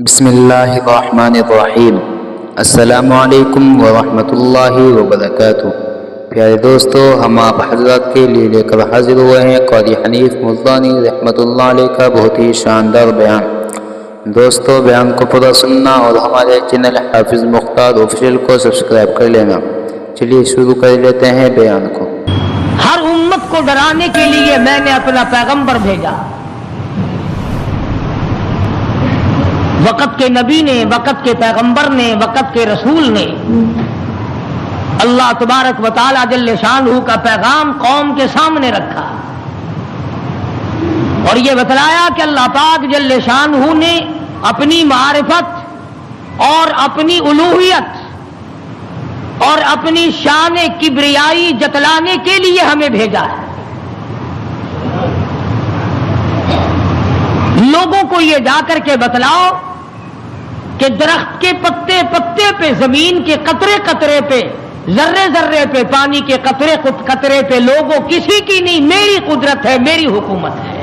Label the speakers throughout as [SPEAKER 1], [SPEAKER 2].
[SPEAKER 1] بسم اللہ الرحمن الرحیم۔ السلام علیکم ورحمۃ اللہ وبرکاتہ۔ پیارے دوستو، ہم آپ حضرات کے لیے لے کر حاضر ہوئے ہیں قاری حنیف ملتانی رحمۃ اللہ علیہ کا بہت ہی شاندار بیان۔ دوستو، بیان کو پورا سننا اور ہمارے چینل حافظ مختار آفیشیل کو سبسکرائب کر لینا۔ چلیے شروع کر لیتے ہیں بیان کو۔
[SPEAKER 2] ہر امت کو ڈرانے کے لیے میں نے اپنا پیغمبر بھیجا۔ وقت کے نبی نے، وقت کے پیغمبر نے، وقت کے رسول نے اللہ تبارک و تعالی جل شانہ کا پیغام قوم کے سامنے رکھا اور یہ بتلایا کہ اللہ پاک جل شانہ نے اپنی معرفت اور اپنی الوہیت اور اپنی شان کبریائی جتلانے کے لیے ہمیں بھیجا ہے۔ لوگوں کو یہ جا کر کے بتلاؤ کہ درخت کے پتے پتے پہ، زمین کے قطرے قطرے پہ، ذرے ذرے پہ، پانی کے قطرے قطرے پہ لوگوں کسی کی نہیں، میری قدرت ہے، میری حکومت ہے۔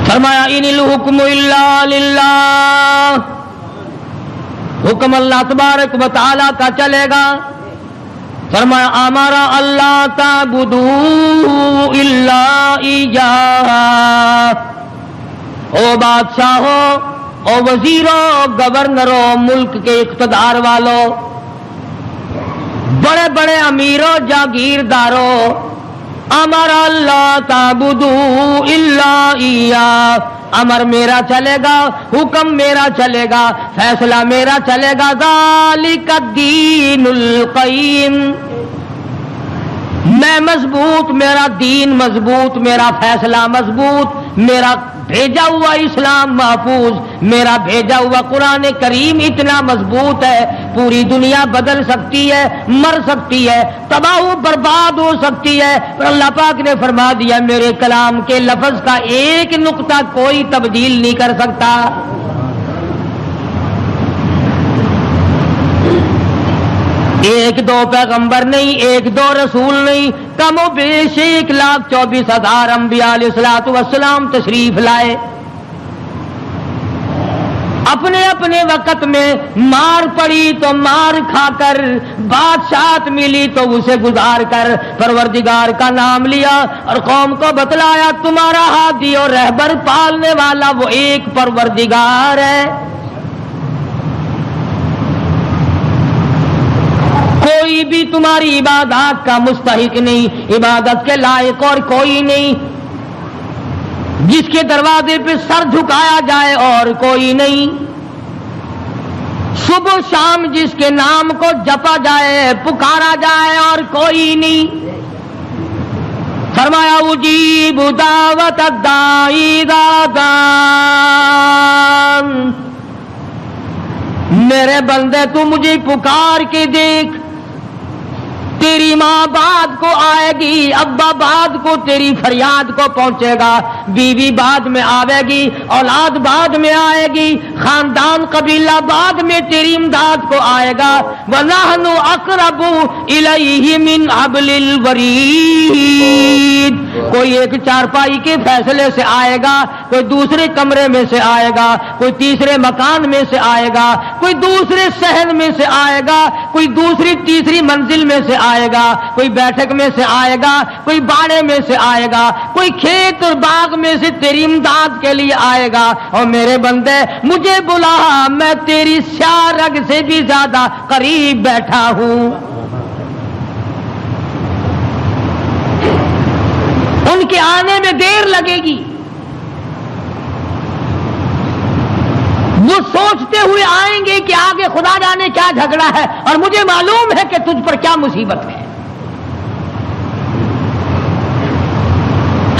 [SPEAKER 2] فرمایا ان الحکم الا للہ، حکم اللہ تبارک و تعالی کا چلے گا۔ فرمایا امر اللہ تعبدوا الا ایاہ، او بادشاہوں، او وزیروں، گورنروں، ملک کے اقتدار والوں، بڑے بڑے امیروں، جاگیرداروں، امر اللہ تعبدوا الا ایاہ، امر میرا چلے گا، حکم میرا چلے گا، فیصلہ میرا چلے گا۔ ذالک الدین القیم، میں مضبوط، میرا دین مضبوط، میرا فیصلہ مضبوط، میرا بھیجا ہوا اسلام محفوظ، میرا بھیجا ہوا قرآن کریم اتنا مضبوط ہے، پوری دنیا بدل سکتی ہے، مر سکتی ہے، تباہ و برباد ہو سکتی ہے، پر اللہ پاک نے فرما دیا میرے کلام کے لفظ کا ایک نقطہ کوئی تبدیل نہیں کر سکتا۔ ایک دو پیغمبر نہیں، ایک دو رسول نہیں، کم و بیش 1,24,000 انبیاء علیہ الصلوۃ والسلام تشریف لائے۔ اپنے اپنے وقت میں مار پڑی تو مار کھا کر، بادشاہت ملی تو اسے گزار کر پروردگار کا نام لیا اور قوم کو بتلایا تمہارا ہادی اور رہبر پالنے والا وہ ایک پروردگار ہے۔ کوئی بھی تمہاری عبادات کا مستحق نہیں، عبادت کے لائق اور کوئی نہیں، جس کے دروازے پہ سر جھکایا جائے اور کوئی نہیں، صبح شام جس کے نام کو جپا جائے، پکارا جائے اور کوئی نہیں۔ فرمایا اجیب دعوت الداعی اذا دعان، میرے بندے تو مجھے پکار کے دیکھ، تیری ماں بعد کو آئے گی، ابا بعد کو تیری فریاد کو پہنچے گا، بیوی بعد میں آئے گی، اولاد بعد میں آئے گی، خاندان قبیلہ بعد میں تیری امداد کو آئے گا۔ وَنَحْنُ أَقْرَبُ إِلَيْهِ مِنْ حَبْلِ الْوَرِيدِ، کوئی ایک چارپائی کے فیصلے سے آئے گا، کوئی دوسرے کمرے میں سے آئے گا، کوئی تیسرے مکان میں سے آئے گا، کوئی دوسرے صحن میں سے آئے گا، کوئی دوسری تیسری منزل میں سے آئے گا، کوئی بیٹھک میں سے آئے گا، کوئی باڑے میں سے آئے گا، کوئی کھیت اور باغ میں سے تیری امداد کے لیے آئے گا۔ اور میرے بندے مجھے بلا، میں تیری سیاہ رگ سے بھی زیادہ قریب بیٹھا ہوں۔ ان کے آنے میں دیر لگے گی، وہ سوچتے ہوئے آئیں گے کہ آگے خدا جانے کیا جھگڑا ہے اور مجھے معلوم ہے کہ تجھ پر کیا مصیبت ہے۔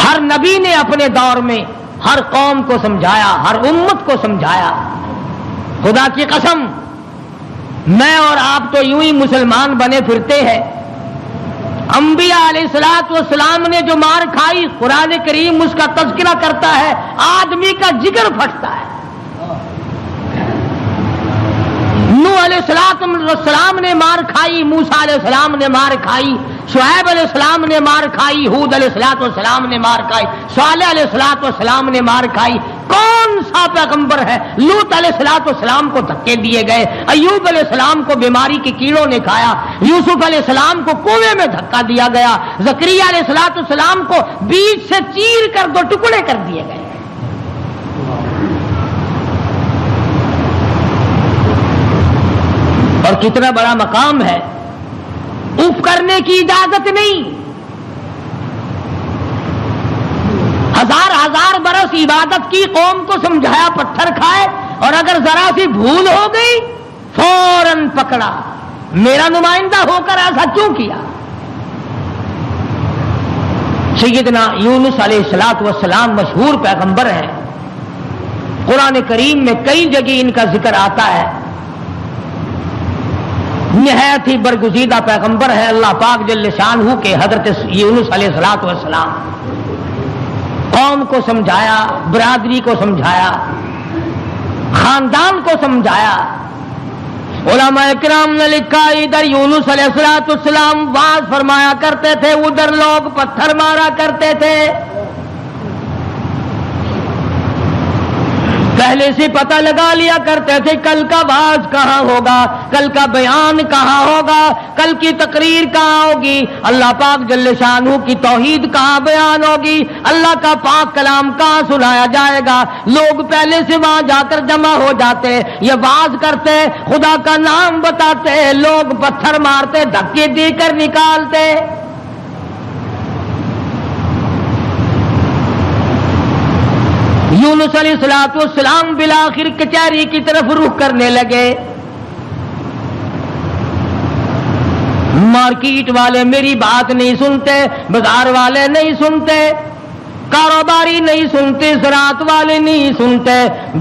[SPEAKER 2] ہر نبی نے اپنے دور میں ہر قوم کو سمجھایا، ہر امت کو سمجھایا۔ خدا کی قسم، میں اور آپ تو یوں ہی مسلمان بنے پھرتے ہیں۔ انبیاء علیہ الصلوۃ والسلام نے جو مار کھائی، قرآن کریم اس کا تذکرہ کرتا ہے، آدمی کا جگر پھٹتا ہے۔ نوح علیہ السلام نے مار کھائی، موسیٰ علیہ السلام نے مار کھائی، شعیب علیہ السلام نے مار کھائی، ہود علیہ السلام نے مار کھائی، صالح علیہ السلام نے مار کھائی۔ کون کون سا پیغمبر ہے؟ لوط علیہ السلام کو دھکے دیے گئے، ایوب علیہ السلام کو بیماری کے کیڑوں نے کھایا، یوسف علیہ السلام کو کنویں میں دھکا دیا گیا، زکریا علیہ السلام کو بیچ سے چیر کر 2 ٹکڑے کر دیے گئے۔ اور کتنا بڑا مقام ہے، اف کرنے کی اجازت نہیں۔ 1000 برس عبادت کی، قوم کو سمجھایا پتھر کھائے، اور اگر ذرا سی بھول ہو گئی فوراً پکڑا، میرا نمائندہ ہو کر ایسا کیوں کیا؟ سیدنا یونس علیہ السلام مشہور پیغمبر ہیں، قرآن کریم میں کئی جگہ ان کا ذکر آتا ہے، نہایت ہی برگزیدہ پیغمبر ہے اللہ پاک جل شانہ کے حضرت یونس علیہ السلام۔ قوم کو سمجھایا، برادری کو سمجھایا، خاندان کو سمجھایا۔ علماء کرام نے لکھا ادھر یونس علیہ السلام واز فرمایا کرتے تھے، ادھر لوگ پتھر مارا کرتے تھے۔ پہلے سے پتہ لگا لیا کرتے تھے کل کا واز کہاں ہوگا، کل کا بیان کہاں ہوگا، کل کی تقریر کہاں ہوگی، اللہ پاک جل شانہ کی توحید کہاں بیان ہوگی، اللہ کا پاک کلام کہاں سنایا جائے گا۔ لوگ پہلے سے وہاں جا کر جمع ہو جاتے، یہ واز کرتے، خدا کا نام بتاتے، لوگ پتھر مارتے، دھکے دے کر نکالتے۔ یونس علیہ السلام بالآخر کچہری کی طرف رخ کرنے لگے۔ مارکیٹ والے میری بات نہیں سنتے، بازار والے نہیں سنتے، کاروباری نہیں سنتے، زراعت والے نہیں سنتے،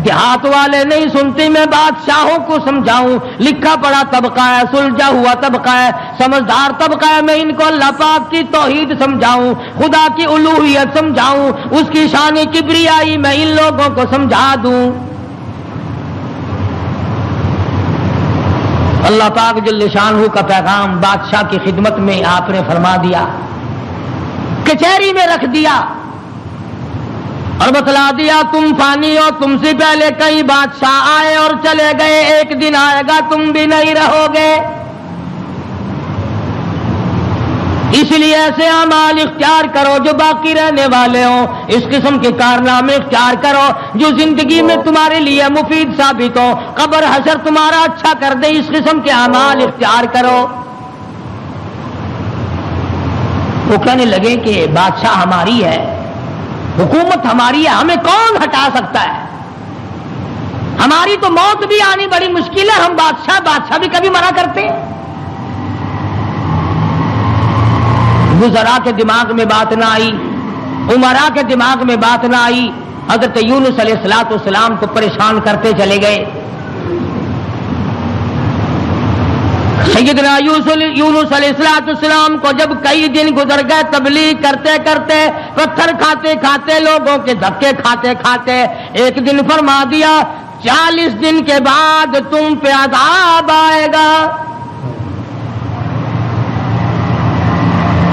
[SPEAKER 2] دیہات والے نہیں سنتے، میں بادشاہوں کو سمجھاؤں، لکھا پڑھا طبقہ ہے، سلجھا ہوا طبقہ ہے، سمجھدار طبقہ ہے، میں ان کو اللہ پاک کی توحید سمجھاؤں، خدا کی الوہیت سمجھاؤں، اس کی شان کبریائی میں ان لوگوں کو سمجھا دوں۔ اللہ پاک جل شانہ کا پیغام بادشاہ کی خدمت میں آپ نے فرما دیا، کچہری میں رکھ دیا اور بتلا دیا تم فانی ہو، تم سے پہلے کئی بادشاہ آئے اور چلے گئے، ایک دن آئے گا تم بھی نہیں رہو گے، اس لیے ایسے اعمال اختیار کرو جو باقی رہنے والے ہوں، اس قسم کے کارنامے اختیار کرو جو زندگی میں تمہارے لیے مفید ثابت ہو، قبر حشر تمہارا اچھا کر دے، اس قسم کے اعمال اختیار کرو۔ وہ کہنے لگے کہ بادشاہ ہماری ہے، حکومت ہماری ہے، ہمیں کون ہٹا سکتا ہے، ہماری تو موت بھی آنی بڑی مشکل ہے، ہم بادشاہ بھی کبھی منع کرتے ہیں۔ وزراء کے دماغ میں بات نہ آئی، امراء کے دماغ میں بات نہ آئی، حضرت یونس علیہ السلام کو پریشان کرتے چلے گئے۔ سیدنا یونس علیہ السلام کو جب کئی دن گزر گئے تبلیغ کرتے کرتے، پتھر کھاتے کھاتے، لوگوں کے دھکے کھاتے کھاتے، ایک دن فرما دیا 40 دن کے بعد تم پہ عذاب آئے گا۔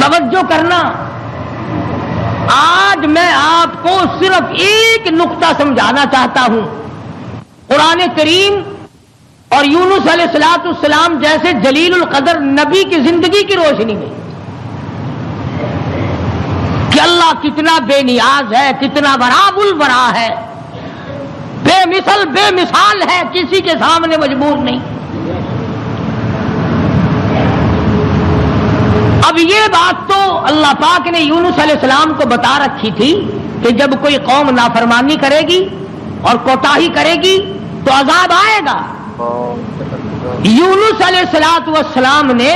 [SPEAKER 2] توجہ کرنا، آج میں آپ کو صرف ایک نقطہ سمجھانا چاہتا ہوں، قرآن کریم اور یونس علیہ السلام جیسے جلیل القدر نبی کی زندگی کی روشنی میں کہ اللہ کتنا بے نیاز ہے، کتنا براب البرا ہے، بے مثال ہے، کسی کے سامنے مجبور نہیں۔ اب یہ بات تو اللہ پاک نے یونس علیہ السلام کو بتا رکھی تھی کہ جب کوئی قوم نافرمانی کرے گی اور کوتاہی کرے گی تو عذاب آئے گا۔ یونس علیہ السلام نے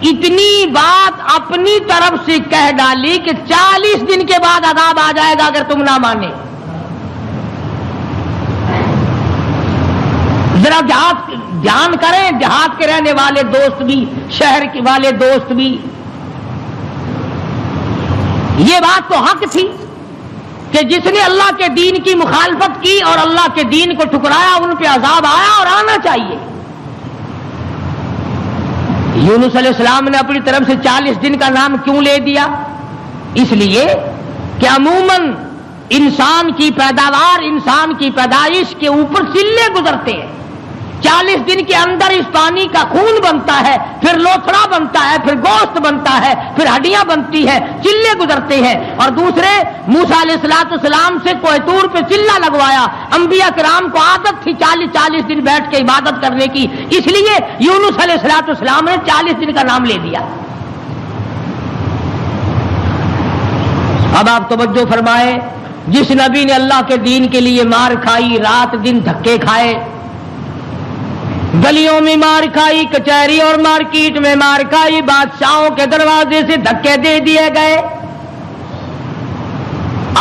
[SPEAKER 2] اتنی بات اپنی طرف سے کہہ ڈالی کہ 40 دن کے بعد عذاب آ جائے گا اگر تم نہ مانے۔ ذرا دھیان کریں، دیہات کے رہنے والے دوست بھی، شہر کے والے دوست بھی، یہ بات تو حق تھی کہ جس نے اللہ کے دین کی مخالفت کی اور اللہ کے دین کو ٹھکرایا ان پہ عذاب آیا اور آنا چاہیے۔ یونس علیہ السلام نے اپنی طرف سے 40 دن کا نام کیوں لے دیا؟ اس لیے کہ عموماً انسان کی پیداوار، انسان کی پیدائش کے اوپر چلے گزرتے ہیں. 40 دن کے اندر اس پانی کا خون بنتا ہے، پھر لوتھڑا بنتا ہے، پھر گوشت بنتا ہے، پھر ہڈیاں بنتی ہیں، چلے گزرتے ہیں. اور دوسرے موسیٰ علیہ السلام سے کوہ طور پہ چلہ لگوایا. انبیاء کرام کو عادت تھی 40 دن بیٹھ کے عبادت کرنے کی، اس لیے یونس علیہ السلام نے 40 دن کا نام لے دیا. اب آپ توجہ فرمائیں، جس نبی نے اللہ کے دین کے لیے مار کھائی، رات دن دھکے کھائے، گلیوں میں مار کھائی، کچہری اور مارکیٹ میں مار کھائی، بادشاہوں کے دروازے سے دھکے دے دیے گئے،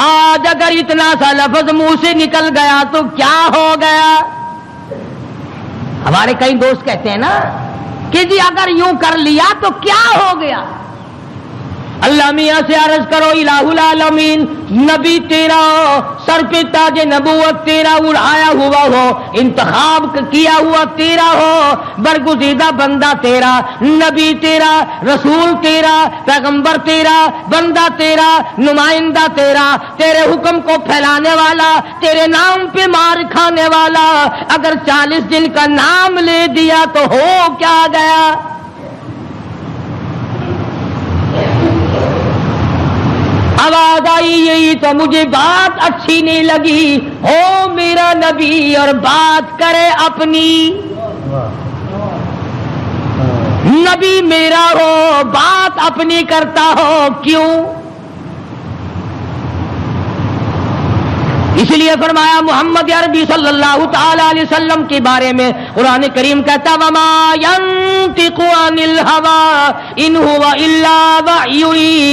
[SPEAKER 2] آج اگر اتنا سا لفظ منہ سے نکل گیا تو کیا ہو گیا؟ ہمارے کئی دوست کہتے ہیں نا کہ جی اگر یوں کر لیا تو کیا ہو گیا؟ اللہ میاں سے عرض کرو الہ العالمین، نبی تیرا سر پہ تاج نبوت تیرا اڑایا ہوا ہو، انتخاب کیا ہوا تیرا ہو، برگزیدہ بندہ تیرا، نبی تیرا، رسول تیرا، پیغمبر تیرا، بندہ تیرا، نمائندہ تیرا، تیرے حکم کو پھیلانے والا، تیرے نام پہ مار کھانے والا، اگر 40 دن کا نام لے دیا تو ہو کیا گیا؟ آواز آئی یہی تو مجھے بات اچھی نہیں لگی، ہو میرا نبی اور بات کرے اپنی، نبی میرا ہو بات اپنی کرتا ہو کیوں؟ اس لیے فرمایا محمد عربی صلی اللہ تعالی علیہ وسلم کے بارے میں قرآن کریم کہتا وما ينطق عن الهوى ان هو الا وحی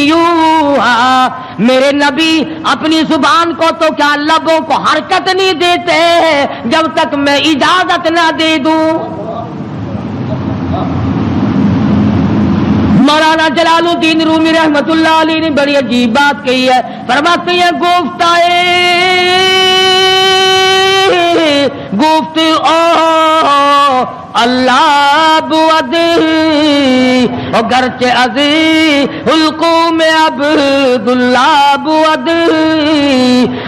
[SPEAKER 2] یوحی، میرے نبی اپنی زبان کو تو کیا لبوں کو حرکت نہیں دیتے جب تک میں اجازت نہ دے دوں. مولانا جلال الدین رومی رحمت اللہ علیہ نے بڑی عجیب بات کہی ہے، فرماتے ہیں گفت اللہ بود گرچہ عزی حلقوں میں عبداللہ بود.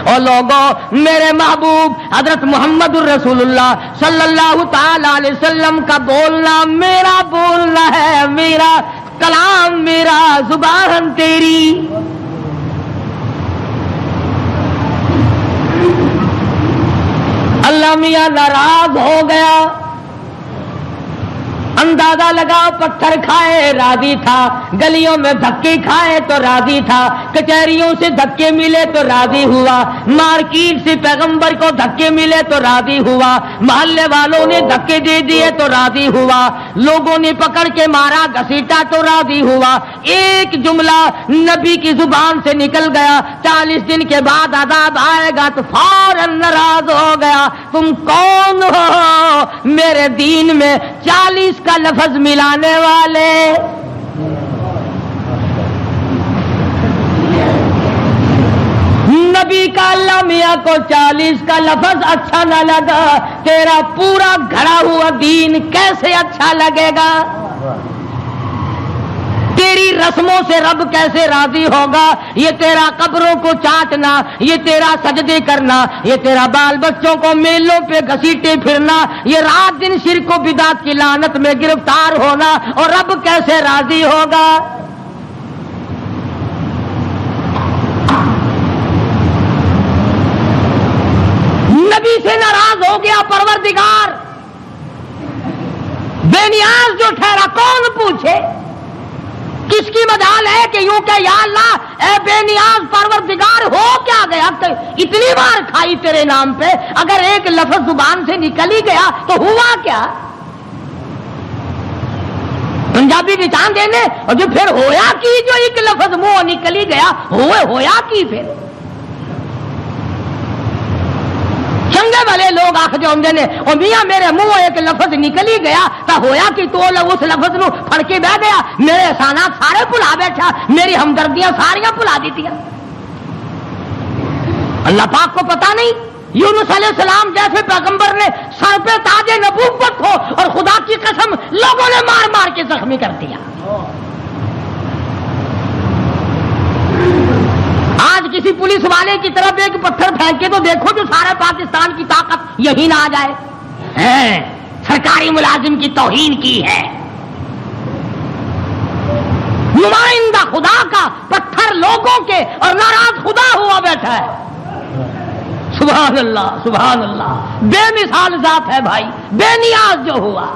[SPEAKER 2] اور لوگوں میرے محبوب حضرت محمد الرسول اللہ صلی اللہ تعالی علیہ وسلم کا بولنا میرا بولنا ہے، میرا کلام میرا، زبان تیری. اللہ میاں ناراض ہو گیا، اندازہ لگا پتھر کھائے راضی تھا، گلیوں میں دھکے کھائے تو راضی تھا، کچہریوں سے دھکے ملے تو راضی ہوا، مارکیٹ سے پیغمبر کو دھکے ملے تو راضی ہوا، محلے والوں نے دھکے دے دیے تو راضی ہوا، لوگوں نے پکڑ کے مارا گھسیٹا تو راضی ہوا. ایک جملہ نبی کی زبان سے نکل گیا، 40 دن کے بعد عذاب آئے گا تو فوراً ناراض ہو گیا. تم کون ہو میرے دین میں 40 کا لفظ ملانے والے؟ نبی کا اللہ میاں کو 40 کا لفظ اچھا نہ لگا، تیرا پورا گھڑا ہوا دین کیسے اچھا لگے گا؟ تیری رسموں سے رب کیسے راضی ہوگا؟ یہ تیرا قبروں کو چاٹنا، یہ تیرا سجدے کرنا، یہ تیرا بال بچوں کو میلوں پہ گھسیٹے پھرنا، یہ رات دن شرک و بدعت کی لعنت میں گرفتار ہونا، اور رب کیسے راضی ہوگا؟ نبی سے ناراض ہو گیا پروردگار، بے نیاز جو ٹھہرا کون پوچھے؟ کس کی مجال ہے کہ یوں کہ یا اللہ اے بے نیاز پروردگار ہو کیا گیا؟ اتنی بار کھائی تیرے نام پہ، اگر ایک لفظ زبان سے نکل ہی گیا تو ہوا کیا؟ پنجابی بچان دینے اور جو پھر ہویا کی، جو ایک لفظ منہ نکل ہی گیا ہویا کی پھر چنگے والے لوگ آخ جو نے اور میاں میرے منہ ایک لفظ نکل ہی گیا تو ہویا کہ تو اس لفظ نو پھڑ کے بہ گیا، میرے احسانات سارے بھلا بیٹھا، میری ہمدردیاں ساریاں بھلا دیتی. اللہ پاک کو پتا نہیں یونس علیہ السلام جیسے پیغمبر نے سر پہ تاج نبوت ہو اور خدا کی قسم لوگوں نے مار مار کے زخمی کر دیا. آج کسی کسی پولیس والے کی طرف ایک پتھر پھینکے تو دیکھو جو سارے پاکستان کی طاقت یہی نہ آ جائے. سرکاری ملازم کی توہین کی ہے. نمائندہ خدا کا پتھر لوگوں کے اور ناراض خدا ہوا بیٹھا ہے. سبحان اللہ سبحان اللہ. بے مثال ذات ہے بھائی, بے نیاز جو ہوا,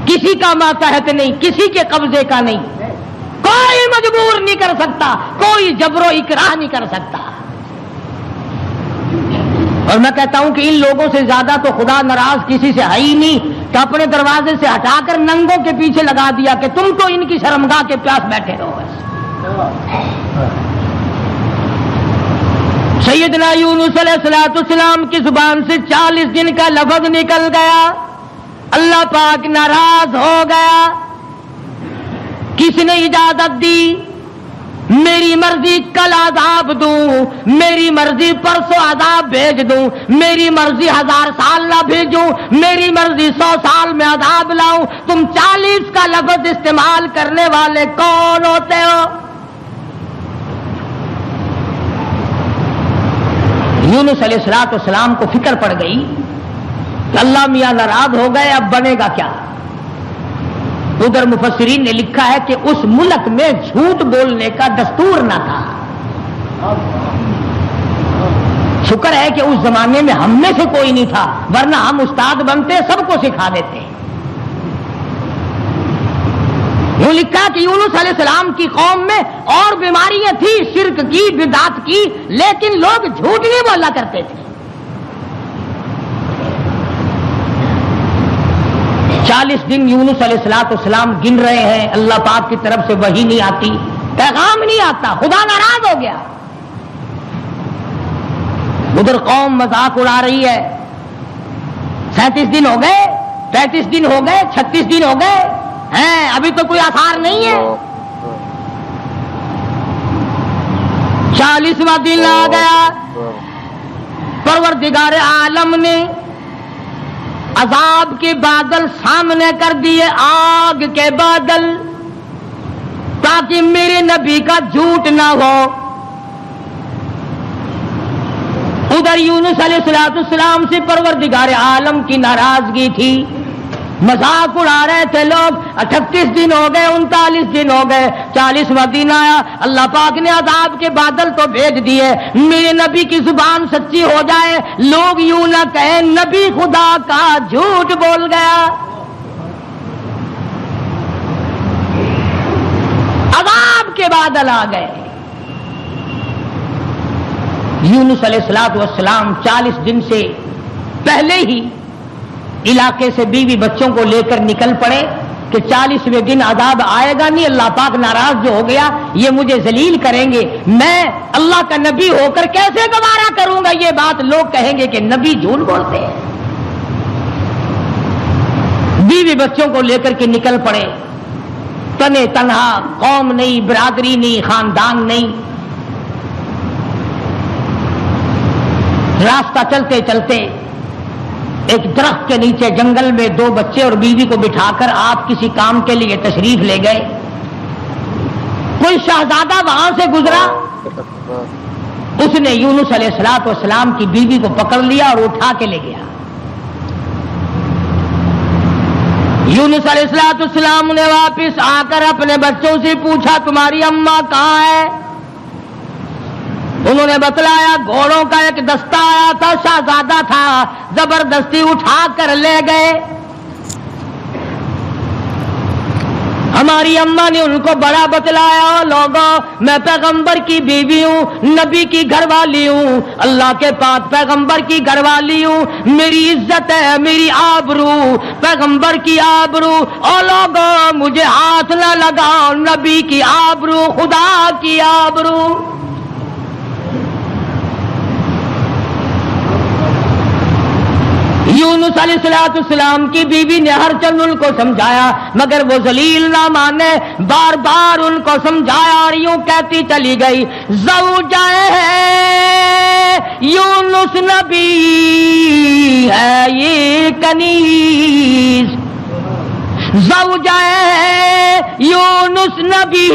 [SPEAKER 2] کسی کا ماتحت نہیں, کسی کے قبضے کا نہیں, کوئی مجبور نہیں کر سکتا, کوئی جبر و اکراہ نہیں کر سکتا. اور میں کہتا ہوں کہ ان لوگوں سے زیادہ تو خدا ناراض کسی سے ہے ہی نہیں کہ اپنے دروازے سے ہٹا کر ننگوں کے پیچھے لگا دیا کہ تم تو ان کی شرمگاہ کے پیاس بیٹھے رہو. سیدنا یونس علیہ السلام کی زبان سے 40 دن کا لفظ نکل گیا. اللہ پاک ناراض ہو گیا. کس نے اجازت دی؟ میری مرضی کل عذاب دوں, میری مرضی پرسوں عذاب بھیج دوں, میری مرضی 1000 سال نہ بھیجوں, میری مرضی 100 سال میں عذاب لاؤں. تم 40 کا لفظ استعمال کرنے والے کون ہوتے ہو؟ یونس علیہ السلام کو فکر پڑ گئی کہ اللہ میاں ناراض ہو گئے, اب بنے گا کیا؟ ادھر مفسرین نے لکھا ہے کہ اس ملک میں جھوٹ بولنے کا دستور نہ تھا. شکر ہے کہ اس زمانے میں ہم میں سے کوئی نہیں تھا, ورنہ ہم استاد بنتے سب کو سکھا دیتے. وہ لکھا کہ یونس علیہ السلام کی قوم میں اور بیماریاں تھیں, شرک کی, بدعت کی, لیکن لوگ جھوٹ نہیں بولا کرتے تھے. 40 دن یونس علیہ السلام گن رہے ہیں, اللہ پاک کی طرف سے وحی نہیں آتی, پیغام نہیں آتا, خدا ناراض ہو گیا. ادھر قوم مذاق اڑا رہی ہے. 37 دن ہو گئے, 35 دن ہو گئے, 36 دن ہو گئے ہیں, ابھی تو کوئی آثار نہیں ہے. 40واں دن آ گیا. پروردگار عالم نے عذاب کے بادل سامنے کر دیے, آگ کے بادل, تاکہ میرے نبی کا جھوٹ نہ ہو. ادھر یونس علیہ السلام سے پروردگار عالم کی ناراضگی تھی, مذاق اڑا رہے تھے لوگ. 38 دن ہو گئے, 39 دن ہو گئے, 40واں دن آیا. اللہ پاک نے عذاب کے بادل تو بھیج دیے, میرے نبی کی زبان سچی ہو جائے, لوگ یوں نہ کہیں نبی خدا کا جھوٹ بول گیا. عذاب کے بادل آ گئے. یونس علیہ السلام 40 دن سے پہلے ہی علاقے سے بیوی بچوں کو لے کر نکل پڑے کہ 40ویں دن عذاب آئے گا نہیں, اللہ پاک ناراض جو ہو گیا, یہ مجھے ذلیل کریں گے, میں اللہ کا نبی ہو کر کیسے گوارا کروں گا یہ بات, لوگ کہیں گے کہ نبی جھوٹ بولتے ہیں. بیوی بچوں کو لے کر کے نکل پڑے, تنے تنہا, قوم نہیں, برادری نہیں, خاندان نہیں. راستہ چلتے چلتے ایک درخت کے نیچے جنگل میں 2 بچے اور بیوی کو بٹھا کر آپ کسی کام کے لیے تشریف لے گئے. کوئی شہزادہ وہاں سے گزرا, اس نے یونس علیہ السلام کی بیوی کو پکڑ لیا اور اٹھا کے لے گیا. یونس علیہ السلام نے واپس آ کر اپنے بچوں سے پوچھا تمہاری اماں کہاں ہے؟ انہوں نے بتلایا گھوڑوں کا ایک دستہ آیا تھا, شہزادہ تھا, زبردستی اٹھا کر لے گئے. ہماری اماں نے ان کو بڑا بتلایا, لوگوں میں پیغمبر کی بیوی ہوں, نبی کی گھر والی ہوں, اللہ کے پاک پیغمبر کی گھر والی ہوں, میری عزت ہے, میری آبرو, پیغمبر کی آبرو, اور لوگوں مجھے ہاتھ نہ لگاؤ, نبی کی آبرو, خدا کی آبرو. یونس علیہ السلام کی بیوی نے ہر چند ان کو سمجھایا, مگر وہ ذلیل نہ مانے, بار بار ان کو سمجھایا اور یوں کہتی چلی گئی زوجہ ہے یونس نبی ہے یہ کنیز, زوجائے یونس نبی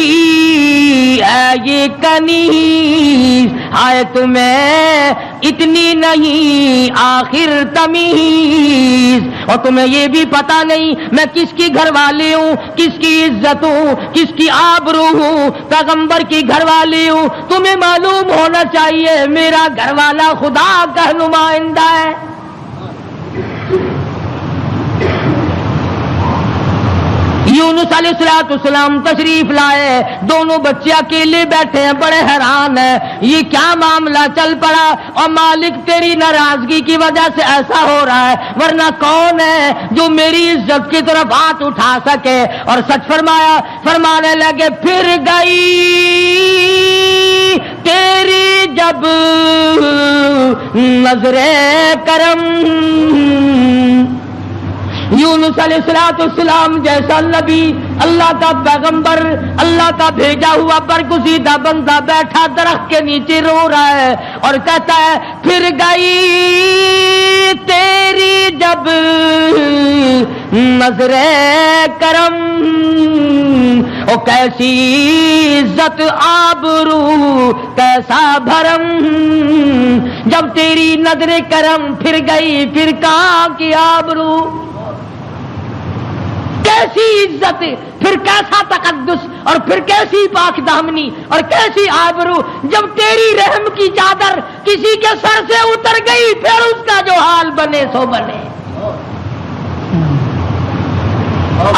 [SPEAKER 2] ہے یہ کنیز، آئے تمہیں اتنی نہیں آخر تمیز، اور تمہیں یہ بھی پتا نہیں میں کس کی گھر والی ہوں، کس کی عزت ہوں، کس کی آبرو ہوں، پیغمبر کی گھر والی ہوں۔ تمہیں معلوم ہونا چاہیے میرا گھر والا خدا کا نمائندہ ہے۔ یونس علیہ السلام تشریف لائے، دونوں بچے اکیلے بیٹھے ہیں، بڑے حیران ہیں یہ کیا معاملہ چل پڑا، اور مالک تیری ناراضگی کی وجہ سے ایسا ہو رہا ہے، ورنہ کون ہے جو میری عزت کی طرف ہاتھ اٹھا سکے؟ اور سچ فرمایا، فرمانے لگے پھر گئی تیری جب نظر کرم۔ یونس علیہ السلام جیسا نبی، اللہ کا پیغمبر، اللہ کا بھیجا ہوا برگزیدہ بندہ بیٹھا درخت کے نیچے رو رہا ہے اور کہتا ہے پھر گئی تیری جب نظر کرم، او کیسی عزت آبرو کیسا بھرم، جب تیری نظر کرم پھر گئی پھر کہاں کی آبرو، کیسی عزت، پھر کیسا تقدس، اور پھر کیسی پاک دامنی اور کیسی آبرو، جب تیری رحم کی چادر کسی کے سر سے اتر گئی پھر اس کا جو حال بنے سو بنے۔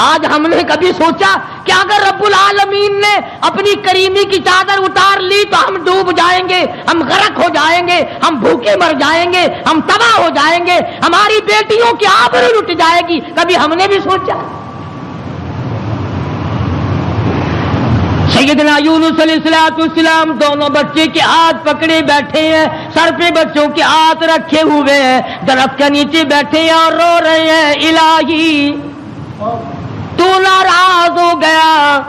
[SPEAKER 2] آج ہم نے کبھی سوچا کہ اگر رب العالمین نے اپنی کریمی کی چادر اتار لی تو ہم ڈوب جائیں گے، ہم غرق ہو جائیں گے، ہم بھوکے مر جائیں گے، ہم تباہ ہو جائیں گے، ہماری بیٹیوں کی آبرو لٹ جائے گی؟ کبھی ہم نے بھی سوچا؟ سیدنا یونس علیہ السلام دونوں بچے کے ہاتھ پکڑے بیٹھے ہیں، سر پہ بچوں کے ہاتھ رکھے ہوئے ہیں، درخت کے نیچے بیٹھے ہیں اور رو رہے ہیں الہی تو ناراض ہو گیا،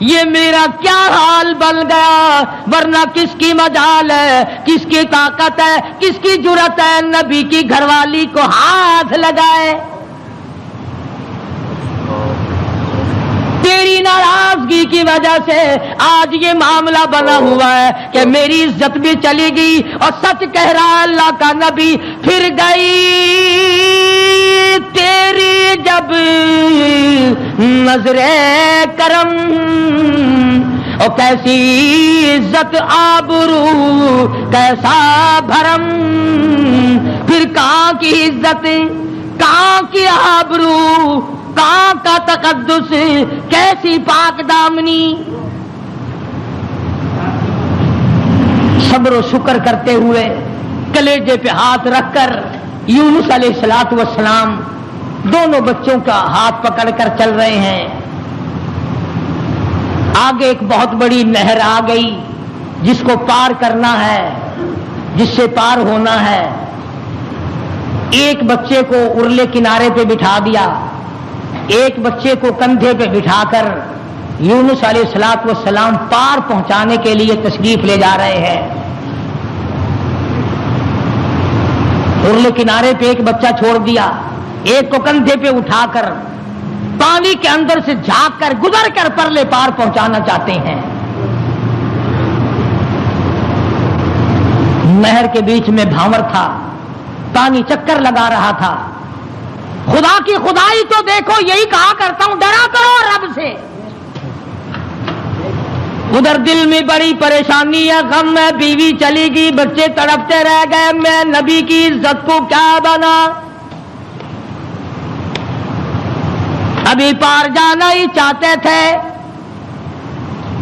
[SPEAKER 2] یہ میرا کیا حال بن گیا، ورنہ کس کی مجال ہے، کس کی طاقت ہے، کس کی جرأت ہے نبی کی گھر والی کو ہاتھ لگائے؟ تیری ناراضگی کی وجہ سے آج یہ معاملہ بنا ہوا ہے کہ میری عزت بھی چلی گئی، اور سچ کہہ رہا اللہ کا نبی پھر گئی تیری جب نظر کرم، اور کیسی عزت آبرو کیسا بھرم، پھر کہاں کی عزت، کہاں کی آبرو، کہاں کا تقدس، کیسی پاک دامنی۔ صبر و شکر کرتے ہوئے کلیجے پہ ہاتھ رکھ کر یونس علیہ السلام دونوں بچوں کا ہاتھ پکڑ کر چل رہے ہیں۔ آگے ایک بہت بڑی نہر آ گئی جس کو پار کرنا ہے، جس سے پار ہونا ہے۔ ایک بچے کو ارلے کنارے پہ بٹھا دیا، ایک بچے کو کندھے پہ بٹھا کر یونس علیہ السلام پار پہنچانے کے لیے تشریف لے جا رہے ہیں۔ ارلے کنارے پہ ایک بچہ چھوڑ دیا، ایک کو کندھے پہ اٹھا کر پانی کے اندر سے جھانک کر گزر کر پرلے پار پہنچانا چاہتے ہیں۔ نہر کے بیچ میں بھاور تھا، پانی چکر لگا رہا تھا۔ خدا کی خدائی تو دیکھو، یہی کہا کرتا ہوں ڈرا کرو رب سے۔ ادھر دل میں بڑی پریشانی ہے، غم ہے، بیوی چلی گئی، بچے تڑپتے رہ گئے، میں نبی کی عزت کو کیا بنا، ابھی پار جانا ہی چاہتے تھے۔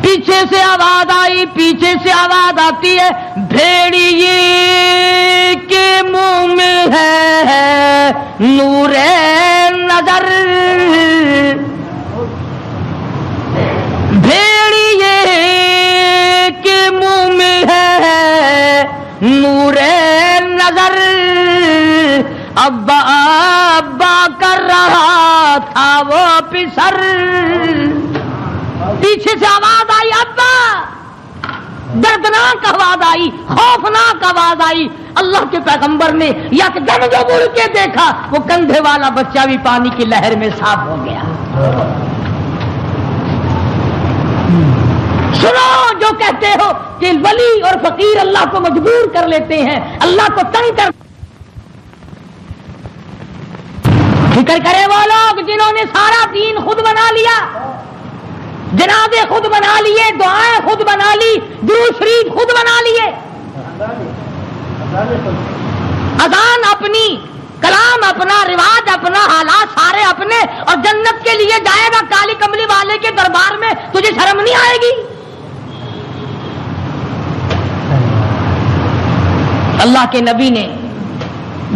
[SPEAKER 2] پیچھے سے آواز آئی، پیچھے سے آواز آتی ہے، بھیڑیے کے منہ میں ہے نور نظر، بھیڑیے کے منہ میں ہے نور نظر، ابا ابا کر رہا تھا وہ پسر۔ پیچھے سے آواز آئی ابا، دردناک آواز آئی، خوفناک آواز آئی، اللہ کے پیغمبر نے یکدم جو مڑ کے دیکھا وہ کندھے والا بچہ بھی پانی کی لہر میں صاف ہو گیا۔ سنو جو کہتے ہو کہ ولی اور فقیر اللہ کو مجبور کر لیتے ہیں، اللہ کو تنگ کر، فکر کرے وہ لوگ جنہوں نے سارا دین خود بنا لیا، جنازے خود بنا لیے، دعائیں خود بنا لی، درود شریف خود بنا لیے، اذان اپنی، کلام اپنا، رواج اپنا، حالات سارے اپنے، اور جنت کے لیے جائے گا کالی کملی والے کے دربار میں، تجھے شرم نہیں آئے گی؟ اللہ کے نبی نے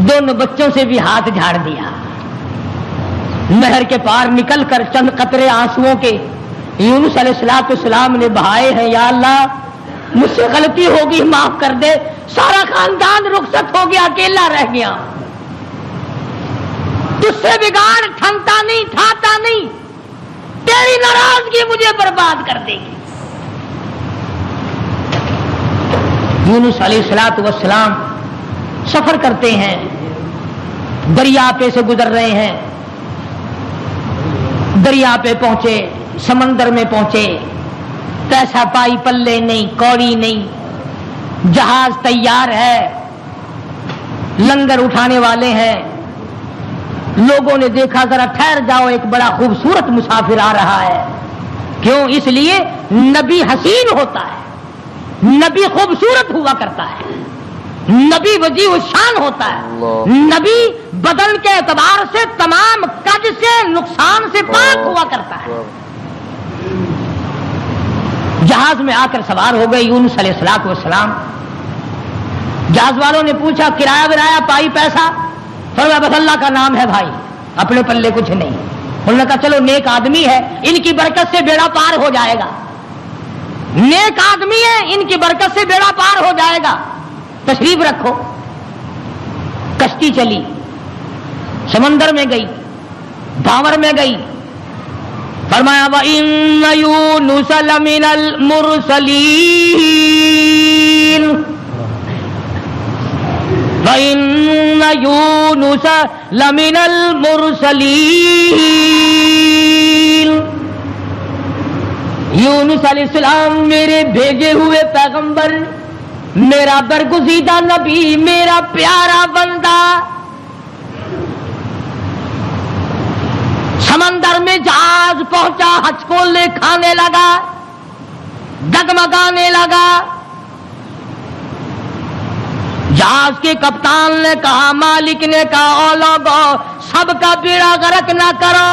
[SPEAKER 2] دونوں بچوں سے بھی ہاتھ جھاڑ دیا، نہر کے پار نکل کر چند قطرے آنسوؤں کے یونس علیہ السلام نے بہائے ہیں۔ یا اللہ مجھ سے غلطی ہوگی، معاف کر دے، سارا خاندان رخصت ہو گیا، اکیلا رہ گیا، تجھ سے بگاڑ ٹھنتا نہیں، ٹھاتا نہیں، تیری ناراضگی مجھے برباد کر دے گی۔ یونس علیہ السلام سفر کرتے ہیں، دریا پہ سے گزر رہے ہیں، دریا پہ پہنچے، سمندر میں پہنچے، پیسہ پائی پلے نہیں، کوڑی نہیں، جہاز تیار ہے، لنگر اٹھانے والے ہیں، لوگوں نے دیکھا ذرا ٹھہر جاؤ، ایک بڑا خوبصورت مسافر آ رہا ہے۔ کیوں؟ اس لیے نبی حسین ہوتا ہے، نبی خوبصورت ہوا کرتا ہے، نبی وجیہ الشان ہوتا ہے، نبی بدن کے اعتبار سے تمام قد سے، نقصان سے پاک ہوا کرتا ہے۔ جہاز میں آ کر سوار ہو گئے یونس علیہ السلام۔ جہاز والوں نے پوچھا کرایہ ورایہ پائی پیسہ؟ فرمایا بس اللہ کا نام ہے بھائی، اپنے پلے کچھ نہیں۔ انہوں نے کہا چلو نیک آدمی ہے، ان کی برکت سے بیڑا پار ہو جائے گا، نیک آدمی ہے، ان کی برکت سے بیڑا پار ہو جائے گا، تشریف رکھو۔ کشتی چلی، سمندر میں گئی، بھاور میں گئی، فرمایا وَإِنَّ يُونُسَ لَمِنَ الْمُرْسَلِينَ وَإِنَّ يُونُسَ لَمِنَ الْمُرْسَلِينَ یونس علیہ السلام میرے بھیجے ہوئے پیغمبر، میرا برگزیدہ نبی، میرا پیارا بندہ۔ سمندر میں جہاز پہنچا، ہچکولے کھانے لگا، ڈگمگانے لگا۔ جہاز کے کپتان نے کہا، مالک نے کہا، او لوگو سب کا بیڑا غرق نہ کرو،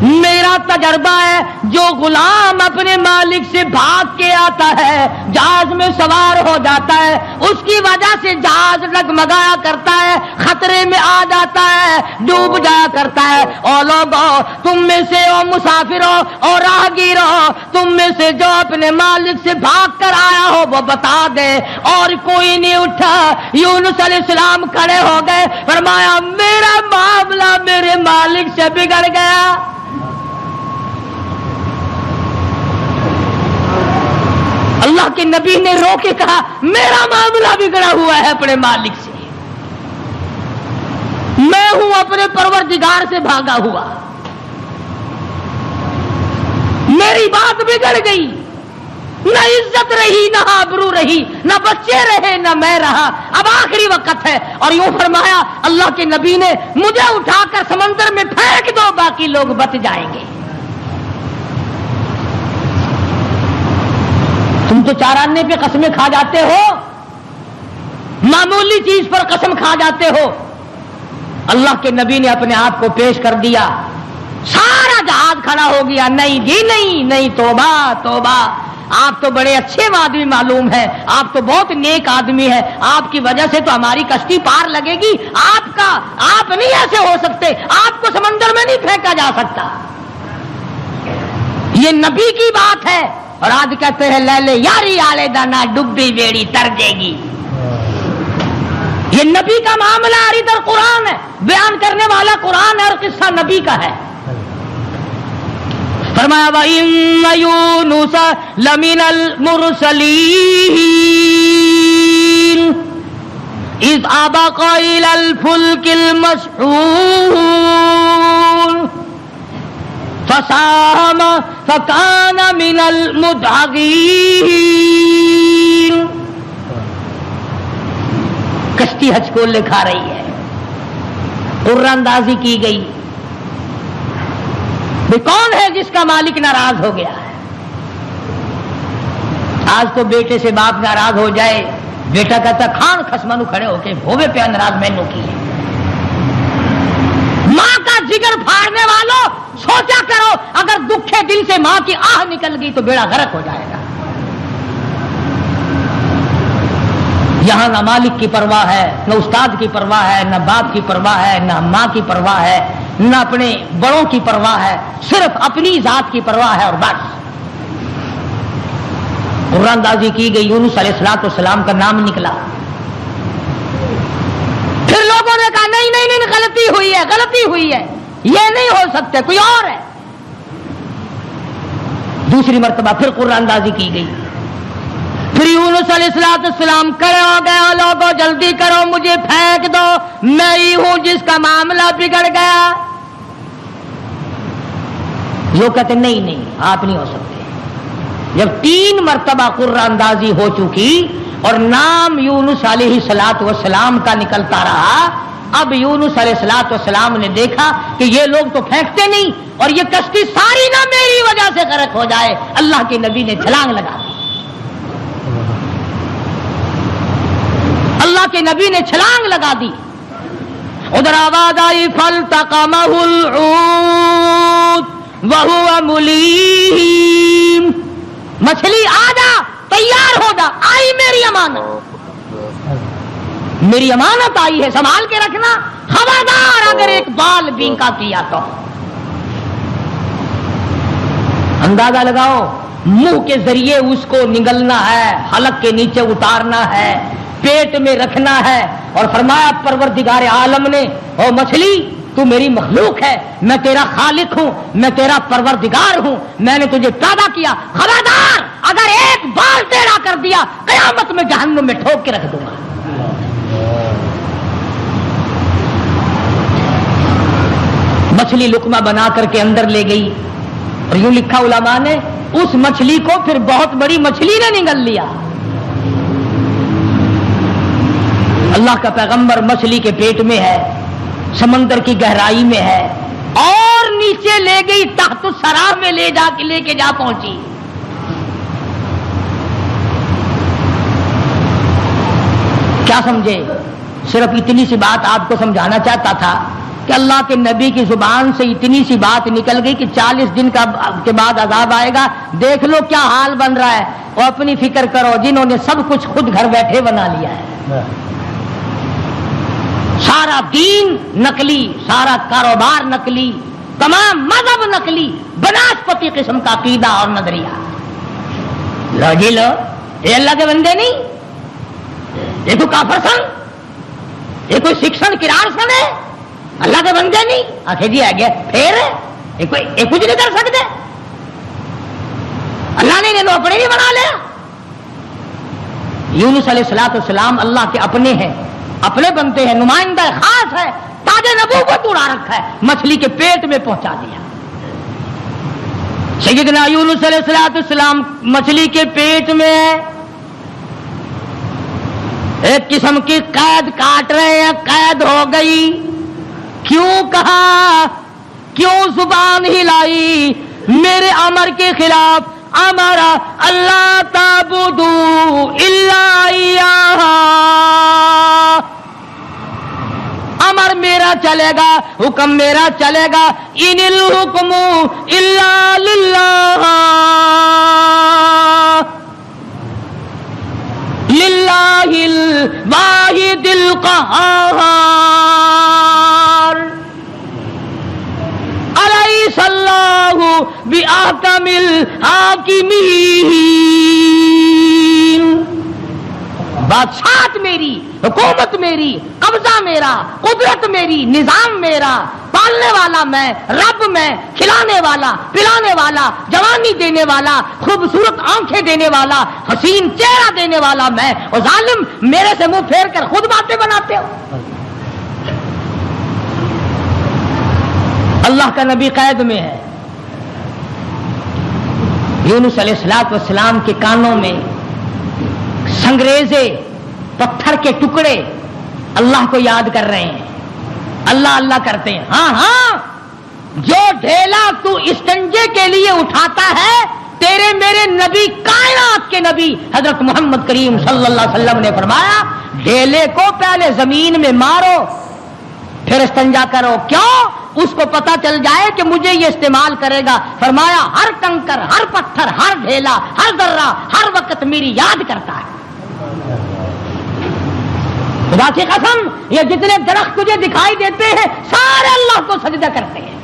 [SPEAKER 2] میرا تجربہ ہے جو غلام اپنے مالک سے بھاگ کے آتا ہے، جہاز میں سوار ہو جاتا ہے، اس کی وجہ سے جہاز ڈگمگایا کرتا ہے، خطرے میں آ جاتا ہے، ڈوب جایا کرتا ہے۔ او لوگو تم میں سے، او مسافروں اور راہگیروں، تم میں سے جو اپنے مالک سے بھاگ کر آیا ہو وہ بتا دے۔ اور کوئی نہیں اٹھا۔ یونس علیہ السلام کھڑے ہو گئے، فرمایا میرا معاملہ میرے مالک سے بگڑ گیا۔ اللہ کے نبی نے رو کے کہا میرا معاملہ بگڑا ہوا ہے اپنے مالک سے، میں ہوں اپنے پروردگار سے بھاگا ہوا، میری بات بگڑ گئی، نہ عزت رہی، نہ آبرو رہی، نہ بچے رہے، نہ میں رہا، اب آخری وقت ہے۔ اور یوں فرمایا اللہ کے نبی نے، مجھے اٹھا کر سمندر میں پھینک دو، باقی لوگ بچ جائیں گے۔ تم تو چاراننے پہ قسمیں کھا جاتے ہو، معمولی چیز پر قسم کھا جاتے ہو۔ اللہ کے نبی نے اپنے آپ کو پیش کر دیا، سارا جہاز کھڑا ہو گیا۔ نہیں جی نہیں نہیں، توبہ توبہ، آپ تو بڑے اچھے آدمی معلوم ہے، آپ تو بہت نیک آدمی ہے، آپ کی وجہ سے تو ہماری کشتی پار لگے گی، آپ نہیں ایسے ہو سکتے، آپ کو سمندر میں نہیں پھینکا جا سکتا۔ یہ نبی کی بات ہے۔ اور آج کہتے ہیں لے لے یاری آلے دانا ڈبی بیڑی تر جے گی۔ یہ نبی کا معاملہ ادھر قرآن ہے، بیان کرنے والا قرآن ہے اور قصہ نبی کا ہے۔ فرمایا وَإِنَّ يُونُسَ لَمِنَ الْمُرْسَلِينَ اذ ابق الى الفلك المشحون فساهم فكان من المدحضين. کشتی حج کو لکھا رہی ہے، قرآن اندازی کی گئی کہ کون ہے جس کا مالک ناراض ہو گیا ہے. آج تو بیٹے سے باپ ناراض ہو جائے، بیٹا کہتا کھان خسمانو کھڑے ہو کے ہوے پہ ناراض مینوں کی ہے. ماں کا جگر پھاڑنے والوں سوچا کرو، اگر دکھے دل سے ماں کی آہ نکل گئی تو بیڑا غرق ہو جائے گا. یہاں نہ مالک کی پرواہ ہے، نہ استاد کی پرواہ ہے، نہ باپ کی پرواہ ہے، نہ ماں کی پرواہ ہے، نہ اپنے بڑوں کی پرواہ ہے، صرف اپنی ذات کی پرواہ ہے اور بس. قرآن اندازی کی گئی، یونس علیہ السلام کا نام نکلا. پھر لوگوں نے کہا نہیں نہیں نہیں، غلطی ہوئی ہے، غلطی ہوئی ہے، یہ نہیں ہو سکتے، کوئی اور ہے. دوسری مرتبہ پھر قرآن اندازی کی گئی. پھر یونس علیہ السلام کھڑے ہو گئے، لوگوں جلدی کرو مجھے پھینک دو، میں ہی ہوں جس کا معاملہ بگڑ گیا. جو کہتے نہیں نہیں آپ نہیں ہو سکتے. جب 3 مرتبہ قرآن اندازی ہو چکی اور نام یونس علیہ السلام کا نکلتا رہا، اب یونس علیہ السلام نے دیکھا کہ یہ لوگ تو پھینکتے نہیں اور یہ کشتی ساری نہ میری وجہ سے غرق ہو جائے. اللہ کے نبی نے چھلانگ لگا دی. اللہ کے نبی نے چھلانگ لگا دی. ادھر آواز آئی فالتقمہ الحوت وہو ملیم، مچھلی آ جا، تیار ہو جا، آئی میری امانت، میری امانت آئی ہے، سنبھال کے رکھنا. خبردار اگر ایک بال بینکا کیا تو. اندازہ لگاؤ، منہ کے ذریعے اس کو نگلنا ہے، حلق کے نیچے اتارنا ہے، پیٹ میں رکھنا ہے. اور فرمایا پروردگار عالم نے، او مچھلی تو میری مخلوق ہے، میں تیرا خالق ہوں، میں تیرا پروردگار ہوں، میں نے تجھے پیدا کیا. خبردار اگر ایک بال ٹیڑھا کر دیا قیامت میں جہنم میں ٹھوک کے رکھ دوں گا. مچھلی لقمہ بنا کر کے اندر لے گئی اور یوں لکھا علماء نے، اس مچھلی کو پھر بہت بڑی مچھلی نے نگل لیا. اللہ کا پیغمبر مچھلی کے پیٹ میں ہے، سمندر کی گہرائی میں ہے، اور نیچے لے گئی تحت الثری میں لے کے جا پہنچی. کیا سمجھے؟ صرف اتنی سی بات آپ کو سمجھانا چاہتا تھا کہ اللہ کے نبی کی زبان سے اتنی سی بات نکل گئی کہ 40 دن کے بعد عذاب آئے گا. دیکھ لو کیا حال بن رہا ہے. اور اپنی فکر کرو جنہوں نے سب کچھ خود گھر بیٹھے بنا لیا ہے. سارا دین نقلی، سارا کاروبار نقلی، تمام مذہب نقلی، بناسپتی قسم کا عقیدہ اور نظریہ. لو جی لو، یہ اللہ کے بندے نہیں، یہ کوئی کافر سن، یہ کوئی شکشن کرار سن ہے، اللہ کے بندے نہیں. آخر جی آ گیا پھر یہ کچھ نہیں کر سکتے، اللہ نے انہیں اپنے نہیں بنا لیا. یونس علیہ السلام اللہ کے اپنے ہیں، اپنے بنتے ہیں، نمائندہ خاص ہے، تاج نبوت اڑا رکھا ہے، مچھلی کے پیٹ میں پہنچا دیا. سیدنا یونس علیہ السلام مچھلی کے پیٹ میں ایک قسم کی قید کاٹ رہے ہیں. قید ہو گئی. کیوں کہا، کیوں زبان ہلائی میرے امر کے خلاف؟ امرا اللہ تعبدو الا ایاہ، امر میرا چلے گا، حکم میرا چلے گا. ان الحکم الا للہ، للہ الواحد القہار. الیس اللہ بأحکم الحاکمین. بادشاہت میری، حکومت میری، قبضہ میرا، قدرت میری، نظام میرا، پالنے والا میں، رب میں، کھلانے والا، پلانے والا، جوانی دینے والا، خوبصورت آنکھیں دینے والا، حسین چہرہ دینے والا میں، اور ظالم میرے سے منہ پھیر کر خود باتیں بناتے ہو۔ اللہ کا نبی قید میں ہے، یونس علیہ السلام کے کانوں میں سنگریزے پتھر کے ٹکڑے اللہ کو یاد کر رہے ہیں، اللہ اللہ کرتے ہیں۔ ہاں ہاں، جو ڈھیلا تو استنجے کے لیے اٹھاتا ہے، تیرے میرے نبی کائنات کے نبی حضرت محمد کریم صلی اللہ علیہ وسلم نے فرمایا ڈھیلے کو پہلے زمین میں مارو پھر استنجا کرو۔ کیوں؟ اس کو پتا چل جائے کہ مجھے یہ استعمال کرے گا۔ فرمایا ہر کنکر، ہر پتھر، ہر ڈھیلا، ہر ذرہ ہر وقت میری یاد کرتا ہے۔ خدا کی قسم، یہ جتنے درخت تجھے دکھائی دیتے ہیں سارے اللہ کو سجدہ کرتے ہیں،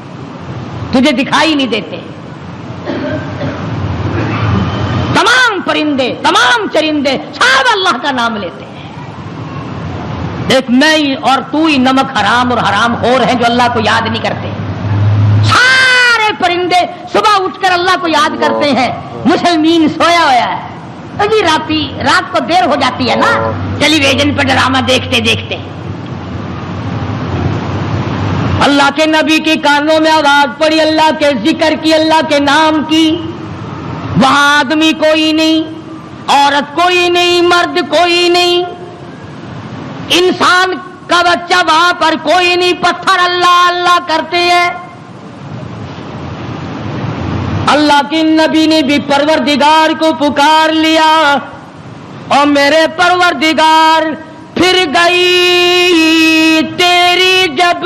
[SPEAKER 2] تجھے دکھائی نہیں دیتے۔ تمام پرندے، تمام چرندے سب اللہ کا نام لیتے ہیں۔ ایک میں ہی اور تو ہی نمک حرام اور حرام خور ہیں جو اللہ کو یاد نہیں کرتے۔ سارے پرندے صبح اٹھ کر اللہ کو یاد کرتے ہیں، مسلمین سویا ہوا ہے۔ جی رات کو دیر ہو جاتی ہے نا ٹیلی ویژن پر ڈرامہ دیکھتے دیکھتے، اللہ کے نبی کے کانوں میں آواز پڑی، اللہ کے ذکر کی، اللہ کے نام کی۔ وہاں آدمی کوئی نہیں، عورت کوئی نہیں، مرد کوئی نہیں، انسان کا بچہ وہاں پر کوئی نہیں، پتھر اللہ اللہ کرتے ہیں۔ اللہ کے نبی نے بھی پروردگار کو پکار لیا، اور میرے پروردگار پھر گئی تیری جب